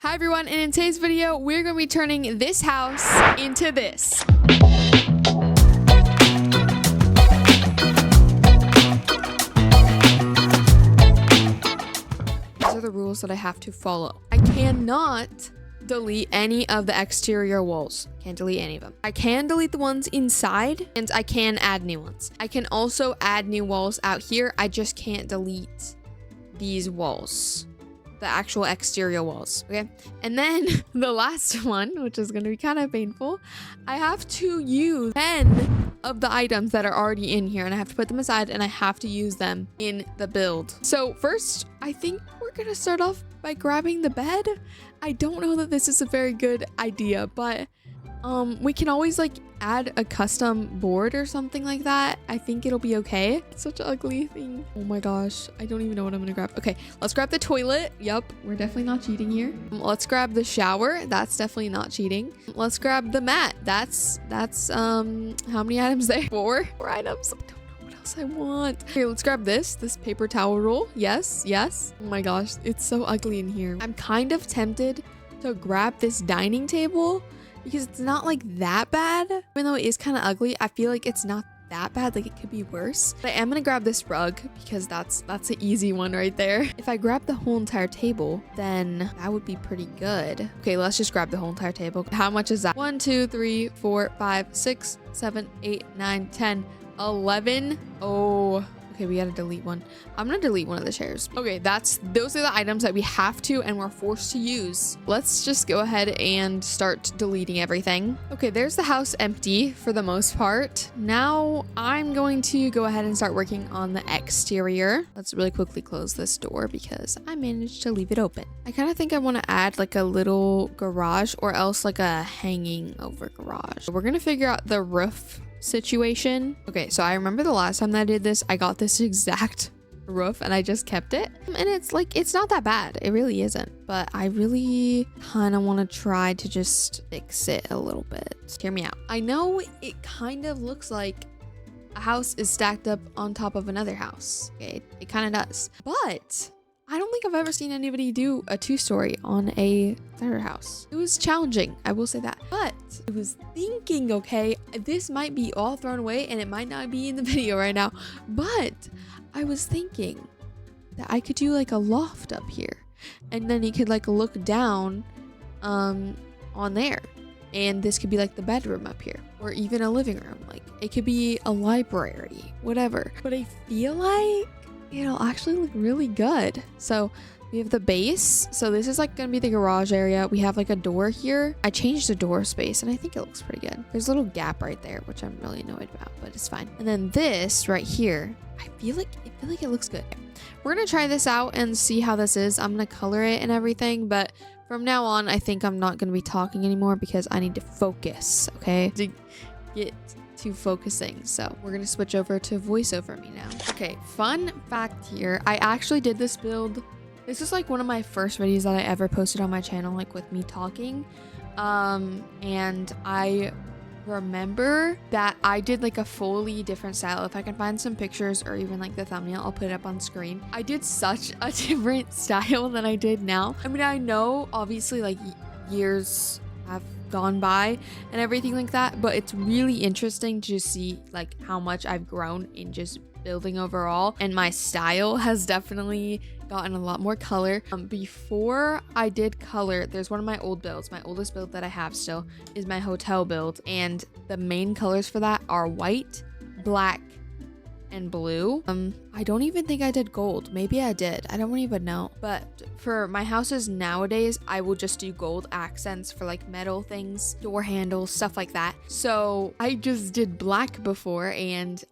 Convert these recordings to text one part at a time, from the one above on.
Hi everyone, and in today's video, we're going to be turning this house into this. These are the rules that I have to follow. I cannot delete any of the exterior walls. Can't delete any of them. I can delete the ones inside, and I can add new ones. I can also add new walls out here. I just can't delete these walls. The actual exterior walls, okay? And then the last one, which is going to be kind of painful, I have to use 10 of the items that are already in here, and I have to put them aside, and I have to use them in the build. So first, I think we're going to start off by grabbing the bed. I don't know that this is a very good idea, but we can always like add a custom board or something like that. I think it'll be okay. It's such an ugly thing. Oh my gosh, I don't even know what I'm gonna grab. Okay, let's grab the toilet. Yup, we're definitely not cheating here. Let's grab the shower. That's definitely not cheating. Let's grab the mat. That's how many items there? Four items. I don't know what else I want. Okay, let's grab this paper towel roll. Yes. Oh my gosh, it's so ugly in here. I'm kind of tempted to grab this dining table because it's not like that bad. Even though it is kind of ugly, I feel like it's not that bad. Like it could be worse. But I am gonna grab this rug because that's an easy one right there. If I grab the whole entire table, then that would be pretty good. Okay, let's just grab the whole entire table. How much is that? 1, 2, 3, 4, 5, 6, 7, 8, 9, 10, 11. Oh, okay, we gotta delete one. I'm gonna delete one of the chairs. Okay, those are the items that we have to and we're forced to use. Let's just go ahead and start deleting everything. Okay, there's the house empty for the most part. Now I'm going to go ahead and start working on the exterior. Let's really quickly close this door because I managed to leave it open. I kind of think I want to add like a little garage or else like a hanging over garage. We're gonna figure out the roof situation. Okay, so I remember the last time that I did this, I got this exact roof and I just kept it, and it's not that bad. It really isn't, but I really kind of want to try to just fix it a little bit. Hear me out. I know it kind of looks like a house is stacked up on top of another house. Okay, it kind of does, but I don't think I've ever seen anybody do a 2-story on a third house. It was challenging, I will say that. But I was thinking, okay, this might be all thrown away and it might not be in the video right now, but I was thinking that I could do like a loft up here, and then you could like look down on there, and this could be like the bedroom up here, or even a living room. Like it could be a library, whatever. But I feel like it'll actually look really good. So we have the base. So this is like gonna be the garage area. We have like a door here. I changed the door space and I think it looks pretty good. There's a little gap right there, which I'm really annoyed about, but it's fine. And then this right here, I feel like it looks good. We're gonna try this out and see how this is. I'm gonna color it and everything, but from now on, I think I'm not gonna be talking anymore because I need to focus, okay? To get to focusing. So we're gonna switch over to voiceover me now. Okay, fun fact here, I actually did this build. This is like one of my first videos that I ever posted on my channel, like with me talking, and I remember that I did like a fully different style. If I can find some pictures or even like the thumbnail, I'll put it up on screen. I did such a different style than I did now. I mean, I know obviously like years have gone by and everything like that, but it's really interesting to see like how much I've grown in just building overall, and my style has definitely gotten a lot more color. Before I did color, there's one of my old builds. My oldest build that I have still is my hotel build, and the main colors for that are white, black, and blue. I don't even think I did gold. Maybe I did. I don't even know. But for my houses nowadays, I will just do gold accents for like metal things, door handles, stuff like that. So I just did black before, and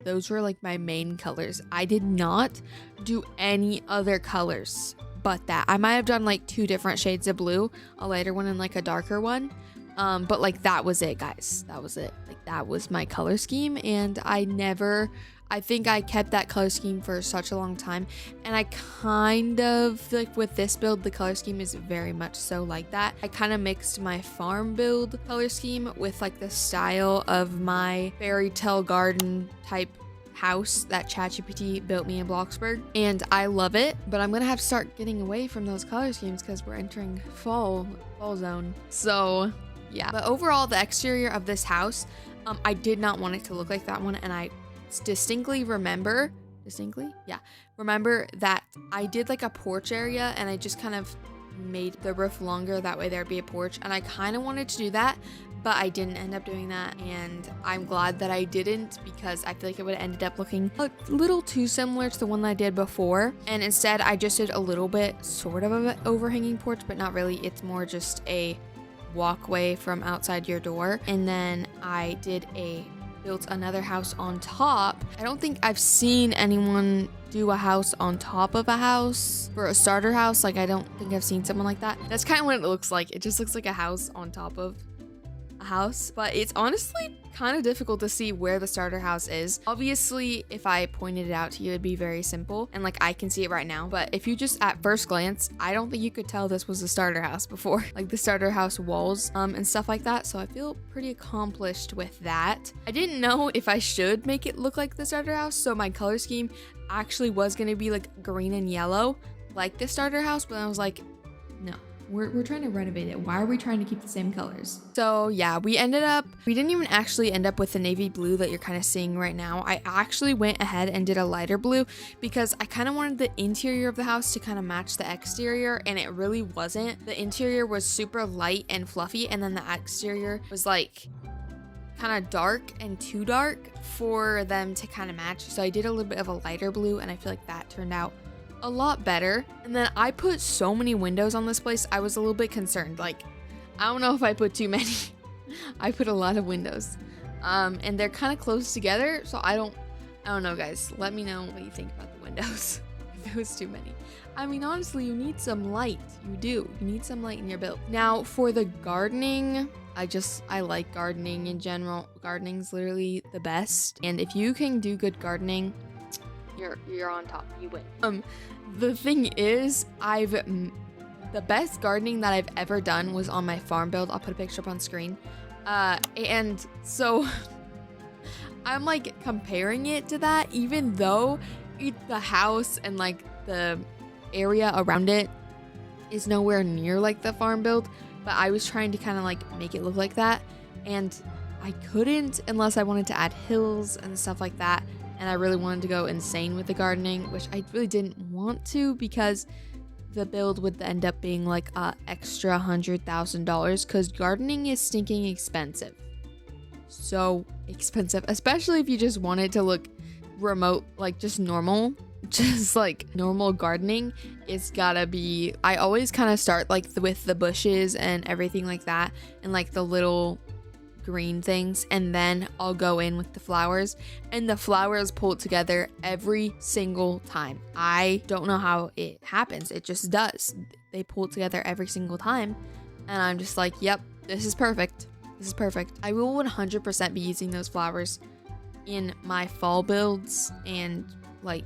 those were like my main colors. I did not do any other colors but that. I might have done like 2 different shades of blue, a lighter one and like a darker one. But like that was it, guys. That was it. Like that was my color scheme, and I think I kept that color scheme for such a long time, and I kind of like with this build, the color scheme is very much so like that. I kind of mixed my farm build color scheme with like the style of my fairy tale garden type house that ChatGPT built me in Bloxburg, and I love it, but I'm gonna have to start getting away from those color schemes because we're entering fall zone. So yeah, but overall the exterior of this house, I did not want it to look like that one, and I distinctly remember that I did like a porch area, and I just kind of made the roof longer, that way there'd be a porch, and I kind of wanted to do that, but I didn't end up doing that, and I'm glad that I didn't, because I feel like it would have ended up looking a little too similar to the one that I did before. And instead I just did a little bit sort of an overhanging porch, but not really. It's more just a walkway from outside your door. And then I built another house on top. I don't think I've seen anyone do a house on top of a house for a starter house. Like, I don't think I've seen someone like that. That's kind of what it looks like. It just looks like a house on top of a house, but it's honestly kind of difficult to see where the starter house is. Obviously, if I pointed it out to you, it'd be very simple, and like I can see it right now, but if you just at first glance, I don't think you could tell this was a starter house before, like the starter house walls and stuff like that. So I feel pretty accomplished with that. I didn't know if I should make it look like the starter house, so my color scheme actually was going to be like green and yellow like the starter house, but I was like, no. We're trying to renovate it. Why are we trying to keep the same colors? So yeah, we didn't even actually end up with the navy blue that you're kind of seeing right now. I actually went ahead and did a lighter blue because I kind of wanted the interior of the house to kind of match the exterior, and it really wasn't. The interior was super light and fluffy, and then the exterior was like kind of dark and too dark for them to kind of match. So I did a little bit of a lighter blue, and I feel like that turned out a lot better. And then I put so many windows on this place, I was a little bit concerned. Like, I don't know if I put too many. I put a lot of windows, and they're kind of close together, so I don't know, guys. Let me know what you think about the windows. If it was too many. I mean, honestly, you need some light. You need some light in your build. Now for the gardening, I like gardening in general. Gardening's literally the best, and if you can do good gardening, you're on top. You win. The thing is, the best gardening that I've ever done was on my farm build. I'll put a picture up on screen. And so I'm like comparing it to that, even though the house and like the area around it is nowhere near like the farm build, but I was trying to kind of like make it look like that, and I couldn't unless I wanted to add hills and stuff like that. And I really wanted to go insane with the gardening, which I really didn't want to, because the build would end up being like a extra $100,000, because gardening is stinking expensive. So expensive, especially if you just want it to look remote, like just normal. Just like normal gardening, it's gotta be, I always kind of start like with the bushes and everything like that, and like the little green things, and then I'll go in with the flowers, and the flowers pull together every single time. I don't know how it happens. It just does. They pull together every single time, and I'm just like, yep, this is perfect. This is perfect. I will 100% be using those flowers in my fall builds, and like,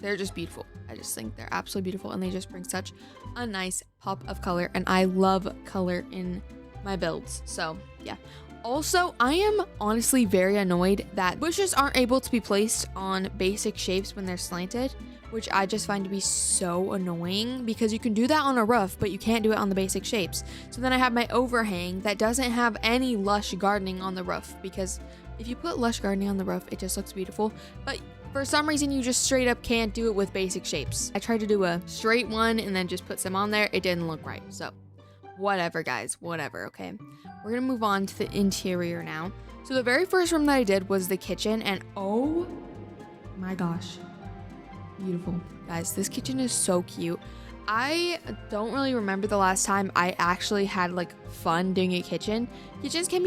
they're just beautiful. I just think they're absolutely beautiful, and they just bring such a nice pop of color, and I love color in my builds. So yeah. Also, I am honestly very annoyed that bushes aren't able to be placed on basic shapes when they're slanted, which I just find to be so annoying, because you can do that on a roof, but you can't do it on the basic shapes. So then I have my overhang that doesn't have any lush gardening on the roof, because if you put lush gardening on the roof, it just looks beautiful. But for some reason, you just straight up can't do it with basic shapes. I tried to do a straight one and then just put some on there. It didn't look right. So whatever, guys, whatever. Okay, we're gonna move on to the interior now. So the very first room that I did was the kitchen, and oh my gosh, beautiful, guys. This kitchen is so cute. I don't really remember the last time I actually had like fun doing a kitchen. Kitchens can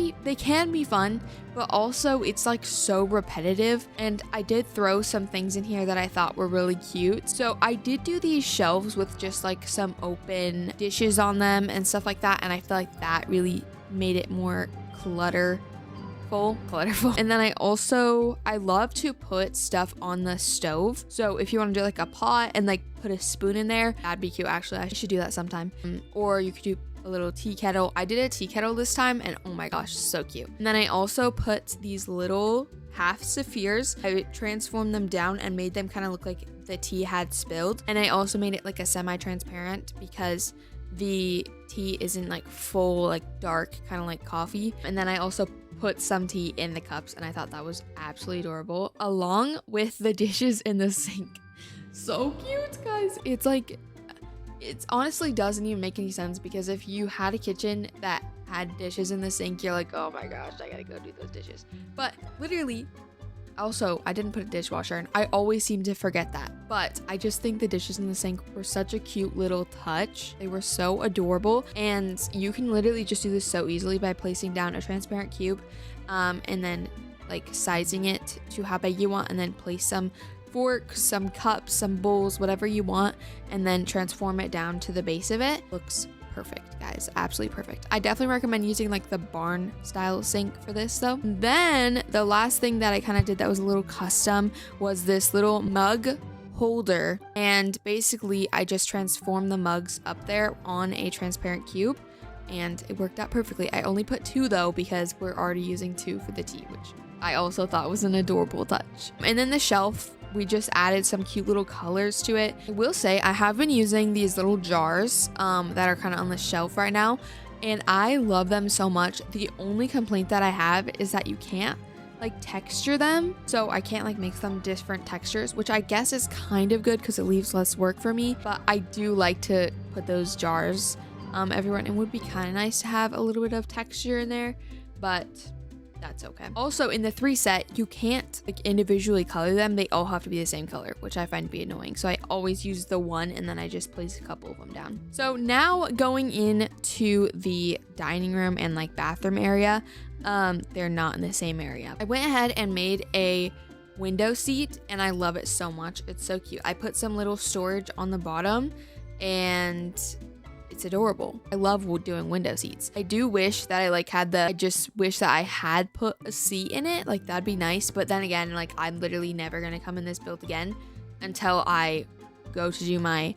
be fun, but also it's like so repetitive, and I did throw some things in here that I thought were really cute. So I did do these shelves with just like some open dishes on them and stuff like that, and I feel like that really made it more clutterful. And then I love to put stuff on the stove. So if you want to do like a pot and like put a spoon in there, that'd be cute. Actually, I should do that sometime. Or you could do a little tea kettle. I did a tea kettle this time, and oh my gosh, so cute. And then I also put these little half spheres. I transformed them down and made them kind of look like the tea had spilled. And I also made it like a semi-transparent because the tea isn't like full, like dark, kind of like coffee. And then I also put some tea in the cups, and I thought that was absolutely adorable, along with the dishes in the sink. So cute, guys. It's like, it honestly doesn't even make any sense, because if you had a kitchen that had dishes in the sink, you're like, oh my gosh, I gotta go do those dishes. But literally, also, I didn't put a dishwasher in. I always seem to forget that. But I just think the dishes in the sink were such a cute little touch. They were so adorable. And you can literally just do this so easily by placing down a transparent cube and then like sizing it to how big you want, and then place some forks, some cups, some bowls, whatever you want, and then transform it down to the base of it. Looks perfect, guys. Absolutely perfect. I definitely recommend using like the barn style sink for this though. Then the last thing that I kind of did that was a little custom was this little mug holder, and basically I just transformed the mugs up there on a transparent cube, and it worked out perfectly. I only put 2 though because we're already using 2 for the tea, which I also thought was an adorable touch. And then the shelf, we just added some cute little colors to it. I will say I have been using these little jars that are kind of on the shelf right now, and I love them so much. The only complaint that I have is that you can't like texture them, so I can't like make them different textures, which I guess is kind of good because it leaves less work for me. But I do like to put those jars everywhere, and it would be kind of nice to have a little bit of texture in there, but that's okay. Also, in the 3 set, you can't like individually color them. They all have to be the same color, which I find to be annoying. So I always use the one, and then I just place a couple of them down. So now going into the dining room and like bathroom area, they're not in the same area. I went ahead and made a window seat, and I love it so much. It's so cute. I put some little storage on the bottom, and it's adorable. I love doing window seats. I do wish that I just wish that I had put a seat in it. Like, that'd be nice. But then again, like, I'm literally never gonna come in this build again until I go to do my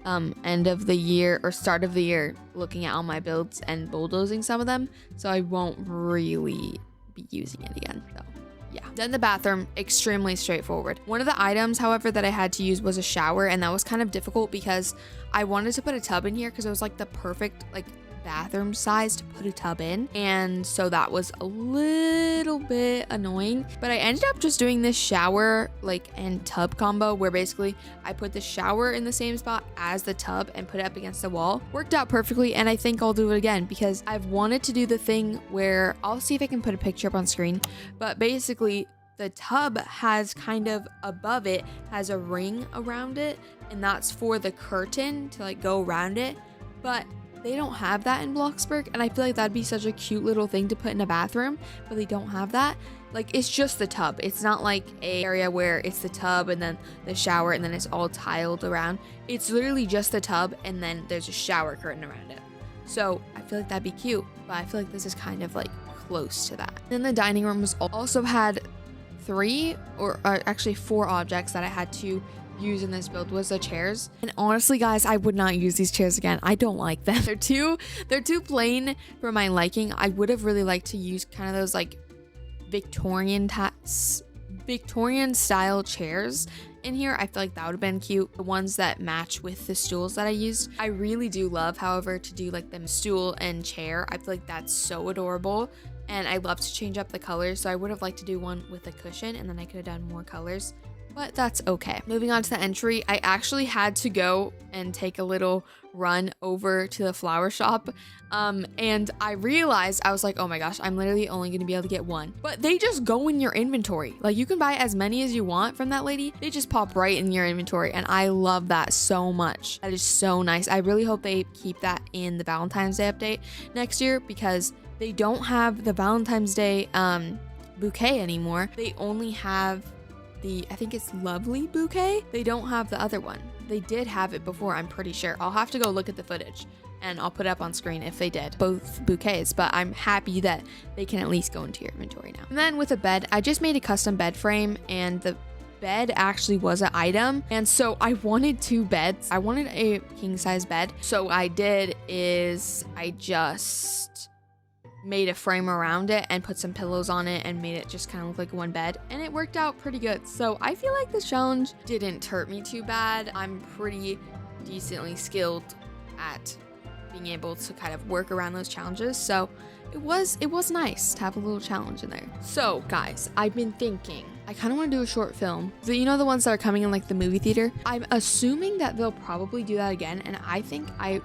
end of the year or start of the year looking at all my builds and bulldozing some of them. So I won't really be using it again. So yeah. Then the bathroom, extremely straightforward. One of the items, however, that I had to use was a shower, and that was kind of difficult because I wanted to put a tub in here because it was like the perfect like bathroom size to put a tub in, and so that was a little bit annoying. But I ended up just doing this shower like and tub combo where basically I put the shower in the same spot as the tub and put it up against the wall. Worked out perfectly, and I think I'll do it again because I've wanted to do the thing where I'll see if I can put a picture up on screen, but basically the tub has kind of above it has a ring around it, and that's for the curtain to like go around it. But they don't have that in Bloxburg, and I feel like that'd be such a cute little thing to put in a bathroom, but they don't have that. Like, it's just the tub. It's not like a area where it's the tub and then the shower and then it's all tiled around. It's literally just the tub and then there's a shower curtain around it. So I feel like that'd be cute, but I feel like this is kind of like close to that. Then the dining room was also had 3 or actually 4 objects that I had to use in this build was the chairs, and honestly guys, I would not use these chairs again. I don't like them. They're too plain for my liking. I would have really liked to use kind of those like Victorian style chairs in here. I feel like that would have been cute. The ones that match with the stools that I used. I really do love, however, to do like them stool and chair. I feel like that's so adorable, and I love to change up the colors, so I would have liked to do one with a cushion, and then I could have done more colors. But that's okay. Moving on to the entry, I actually had to go and take a little run over to the flower shop. And I realized, I was like, oh my gosh, I'm literally only gonna be able to get 1. But they just go in your inventory. Like, you can buy as many as you want from that lady. They just pop right in your inventory. And I love that so much. That is so nice. I really hope they keep that in the Valentine's Day update next year, because they don't have the Valentine's Day bouquet anymore. They only have I think it's Lovely bouquet. They don't have the other one. They did have it before, I'm pretty sure. I'll have to go look at the footage and I'll put it up on screen if they did both bouquets, but I'm happy that they can at least go into your inventory now. And then with a bed, I just made a custom bed frame, and the bed actually was an item, and so I wanted 2 beds. I wanted a king size bed. So I did is I just made a frame around it and put some pillows on it and made it just kind of look like one bed, and it worked out pretty good. So I feel like this challenge didn't hurt me too bad. I'm pretty decently skilled at being able to kind of work around those challenges, so it was nice to have a little challenge in there. So guys, I've been thinking I kind of want to do a short film. So you know the ones that are coming in like the movie theater? I'm assuming that they'll probably do that again, and I think I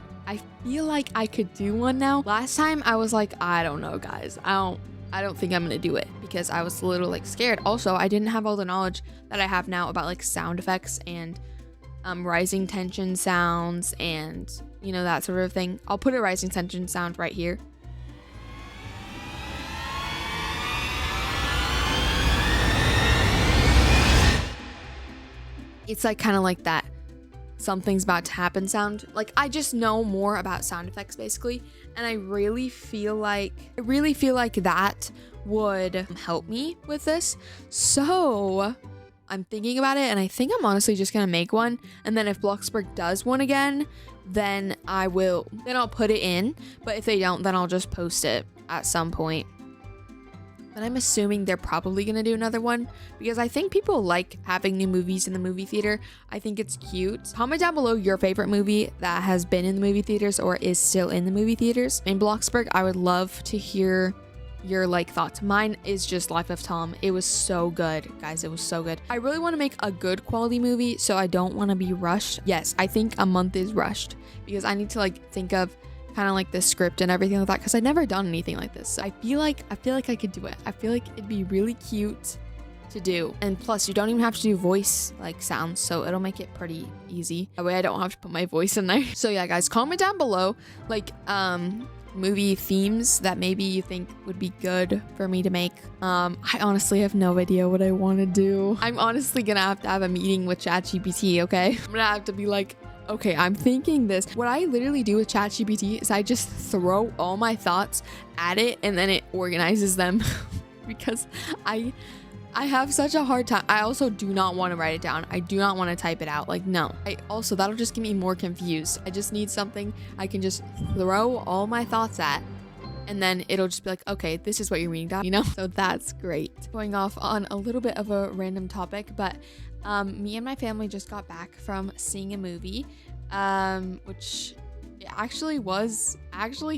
feel like I could do one now. Last time I was like, I don't know guys, I don't think I'm gonna do it because I was a little like scared. Also, I didn't have all the knowledge that I have now about like sound effects and rising tension sounds and you know, that sort of thing. I'll put a rising tension sound right here. It's like kind of like that something's about to happen sound. Like I just know more about sound effects basically, and I really feel like that would help me with this. So I'm thinking about it, and I think I'm honestly just gonna make one, and then if Bloxburg does one again, then I'll put it in, but if they don't, then I'll just post it at some point. But I'm assuming they're probably gonna do another one because I think people like having new movies in the movie theater. I think it's cute. Comment down below your favorite movie that has been in the movie theaters or is still in the movie theaters. In Bloxburg, I would love to hear your like thoughts. Mine is just Life of Tom. It was so good, guys. It was so good. I really want to make a good quality movie, so I don't want to be rushed. Yes, I think a month is rushed because I need to like think of kind of like the script and everything like that because I've never done anything like this. So I feel like I could do it. I feel like it'd be really cute to do, and plus you don't even have to do voice like sounds, so it'll make it pretty easy. That way I don't have to put my voice in there. So yeah guys, comment down below like movie themes that maybe you think would be good for me to make. I honestly have no idea what I want to do. I'm honestly gonna have to have a meeting with ChatGPT, okay? I'm gonna have to be like, okay, I'm thinking this. What I literally do with ChatGPT is I just throw all my thoughts at it and then it organizes them because I have such a hard time. I also do not want to write it down. I do not want to type it out. Like, no. That'll just get me more confused. I just need something I can just throw all my thoughts at, and then it'll just be like, okay, this is what you're reading down, you know? So that's great. Going off on a little bit of a random topic, but me and my family just got back from seeing a movie, which actually was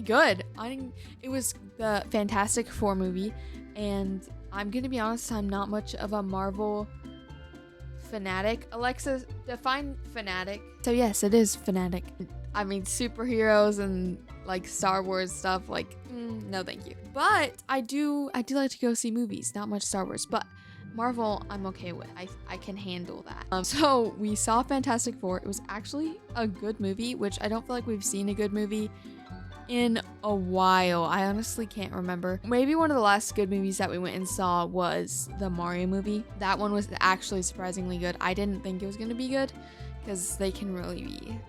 good. It was the Fantastic Four movie, and I'm gonna be honest, I'm not much of a Marvel fanatic. Alexa, define fanatic. So yes, it is fanatic. I mean, superheroes and like Star Wars stuff, like no thank you. But I do like to go see movies. Not much Star Wars, but Marvel I'm okay with. I can handle that. So we saw Fantastic Four. It was actually a good movie, which I don't feel like we've seen a good movie in a while. I honestly can't remember. Maybe one of the last good movies that we went and saw was the Mario movie. That one was actually surprisingly good. I didn't think it was gonna be good because they can really be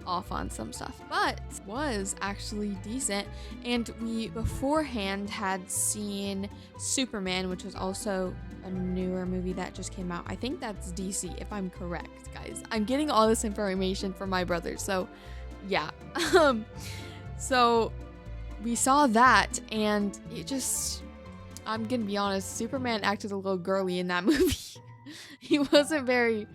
off on some stuff, but was actually decent. And we beforehand had seen Superman, which was also a newer movie that just came out. I think that's DC if I'm correct, guys. I'm getting all this information from my brother, so yeah. So we saw that, and it just, I'm gonna be honest, Superman acted a little girly in that movie. He wasn't very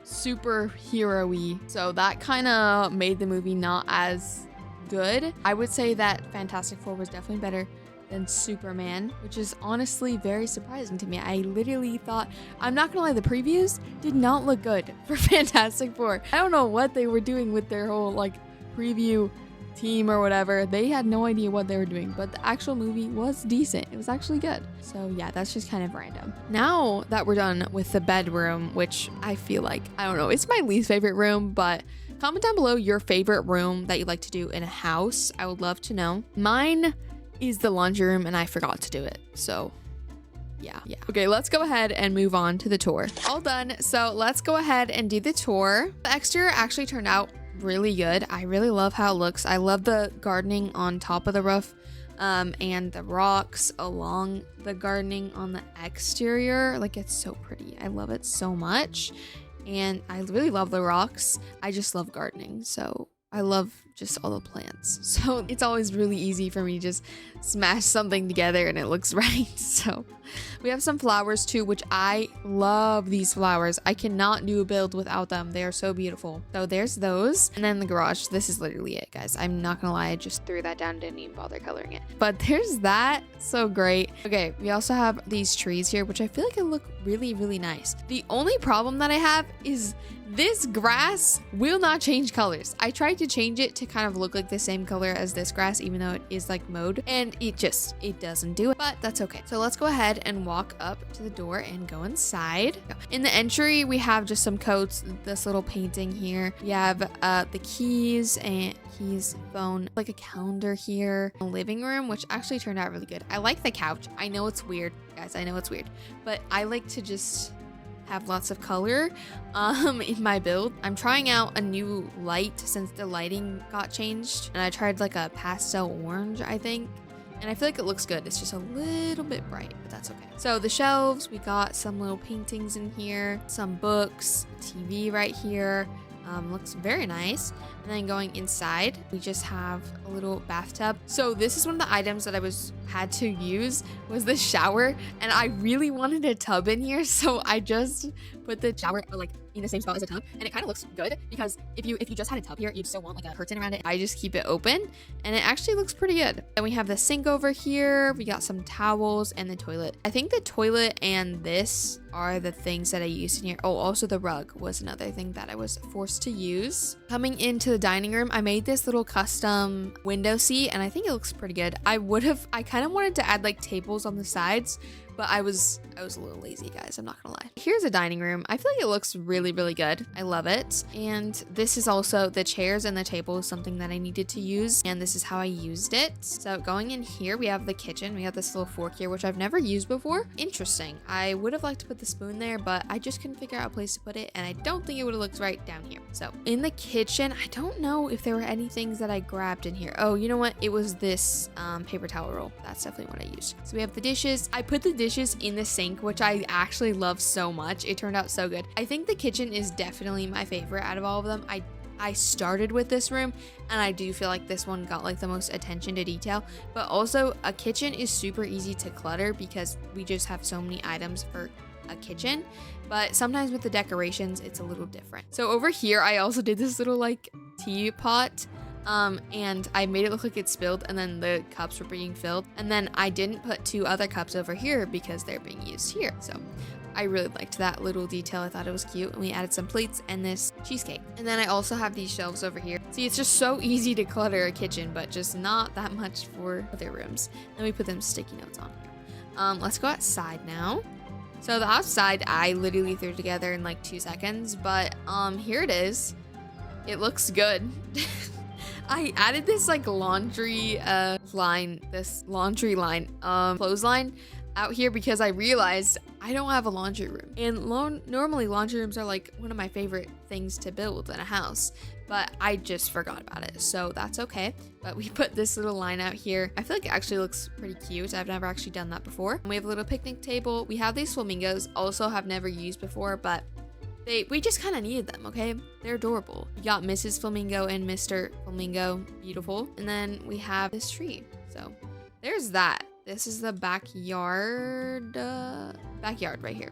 superhero-y, so that kind of made the movie not as good. I would say that Fantastic Four was definitely better than Superman, which is honestly very surprising to me. I literally thought, I'm not gonna lie, the previews did not look good for Fantastic Four. I don't know what they were doing with their whole like preview team or whatever. They had no idea what they were doing, but the actual movie was decent. It was actually good. So yeah, that's just kind of random. Now that we're done with the bedroom, which I feel like, I don't know, it's my least favorite room, but comment down below your favorite room that you like to do in a house. I would love to know. Mine is the laundry room, and I forgot to do it, so yeah. Okay, let's go ahead and move on to the tour. All done, so let's go ahead and do the tour. The exterior actually turned out really good. I really love how it looks. I love the gardening on top of the roof, and the rocks along the gardening on the exterior. Like, it's so pretty. I love it so much, and I really love the rocks. I just love gardening, so I love just all the plants. So it's always really easy for me to just smash something together and it looks right. So we have some flowers too, which I love these flowers. I cannot do a build without them. They are so beautiful. So there's those. And then the garage. This is literally it, guys. I'm not gonna lie. I just threw that down, didn't even bother coloring it. But there's that. So great. Okay, we also have these trees here, which I feel like it look really, really nice. The only problem that I have is this grass will not change colors. I tried to change it to kind of look like the same color as this grass, even though it is like mowed, and it doesn't do it, but that's okay. So let's go ahead and walk up to the door and go inside. In the entry, we have just some coats, this little painting here. We have the keys and phone, like a calendar here, a living room, which actually turned out really good. I like the couch. I know it's weird, guys. I know it's weird, but I like to just have lots of color in my build. I'm trying out a new light since the lighting got changed, and I tried like a pastel orange, I think, and I feel like it looks good. It's just a little bit bright, but that's okay. So the shelves, we got some little paintings in here, some books, TV right here. Looks very nice. And then going inside, we just have a little bathtub. So this is one of the items that I had to use was the shower, and I really wanted a tub in here, so I just put the shower like in the same spot as a tub, and it kind of looks good because if you just had a tub here, you'd still want like a curtain around it. I just keep it open, and it actually looks pretty good. Then we have the sink over here. We got some towels and the toilet. I think the toilet and this are the things that I used in here. Oh, also the rug was another thing that I was forced to use. Coming into the dining room, I made this little custom window seat, and I think it looks pretty good. I kind of wanted to add like tables on the sides, but I was a little lazy, guys. I'm not gonna lie. Here's a dining room. I feel like it looks really, really good. I love it. And this is also the chairs and the table is something that I needed to use, and this is how I used it. So going in here, we have the kitchen. We have this little fork here, which I've never used before. Interesting. I would have liked to put the spoon there, but I just couldn't figure out a place to put it, and I don't think it would have looked right down here. So in the kitchen, I don't know if there were any things that I grabbed in here. Oh, you know what? It was this paper towel roll. That's definitely what I used. So we have the dishes. I put the dishes in the sink, which I actually love so much. It turned out so good. I think the kitchen is definitely my favorite out of all of them. I started with this room, and I do feel like this one got like the most attention to detail, but also a kitchen is super easy to clutter because we just have so many items for a kitchen, but sometimes with the decorations it's a little different. So over here I also did this little like teapot, and I made it look like it spilled, and then the cups were being filled, and then I didn't put two other cups over here because they're being used here. So I really liked that little detail. I thought it was cute, and we added some plates and this cheesecake. And then I also have these shelves over here. See, it's just so easy to clutter a kitchen, but just not that much for other rooms. Then we put them sticky notes on here. Let's go outside now. So the outside I literally threw together in like 2 seconds, but here it is. It looks good. I added this like laundry line, clothesline out here because I realized I don't have a laundry room, and normally laundry rooms are like one of my favorite things to build in a house, but I just forgot about it, so that's okay. But we put this little line out here. I feel like it actually looks pretty cute. I've never actually done that before. We have a little picnic table. We have these flamingos, also have never used before, but we just kind of needed them, okay? They're adorable. We got Mrs. Flamingo and Mr. Flamingo, beautiful. And then we have this tree. So there's that. This is the backyard right here.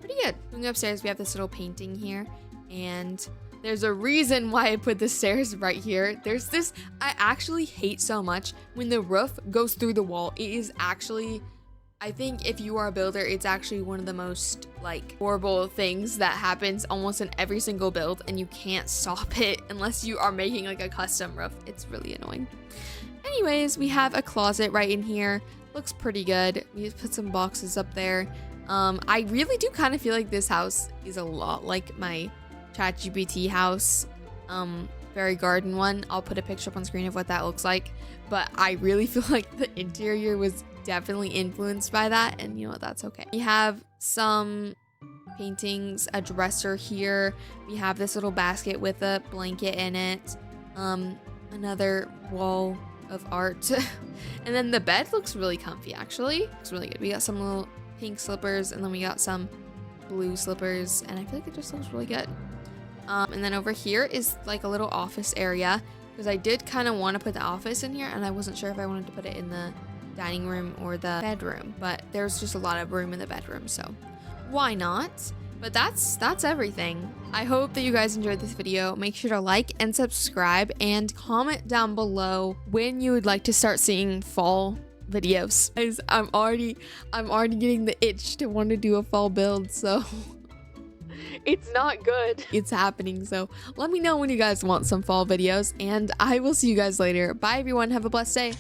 Pretty good. Going upstairs, we have this little painting here, and there's a reason why I put the stairs right here. There's this, I actually hate so much when the roof goes through the wall. It is actually, I think if you are a builder, it's actually one of the most like horrible things that happens almost in every single build, and you can't stop it unless you are making like a custom roof. It's really annoying. Anyways, we have a closet right in here. Looks pretty good. We just put some boxes up there. I really do kind of feel like this house is a lot like my ChatGPT house, fairy garden one. I'll put a picture up on screen of what that looks like, but I really feel like the interior was definitely influenced by that, and you know what, that's okay. We have some paintings, a dresser here. We have this little basket with a blanket in it, another wall of art, and then the bed looks really comfy. Actually, it's really good. We got some little pink slippers, and then we got some blue slippers, and I feel like it just looks really good. And then over here is like a little office area, because I did kind of want to put the office in here, and I wasn't sure if I wanted to put it in the dining room or the bedroom, but there's just a lot of room in the bedroom, so why not? But that's everything. I hope that you guys enjoyed this video. Make sure to like and subscribe, and comment down below when you would like to start seeing fall videos. Guys, I'm already getting the itch to want to do a fall build, so it's not good. It's happening, so let me know when you guys want some fall videos, and I will see you guys later. Bye everyone, have a blessed day.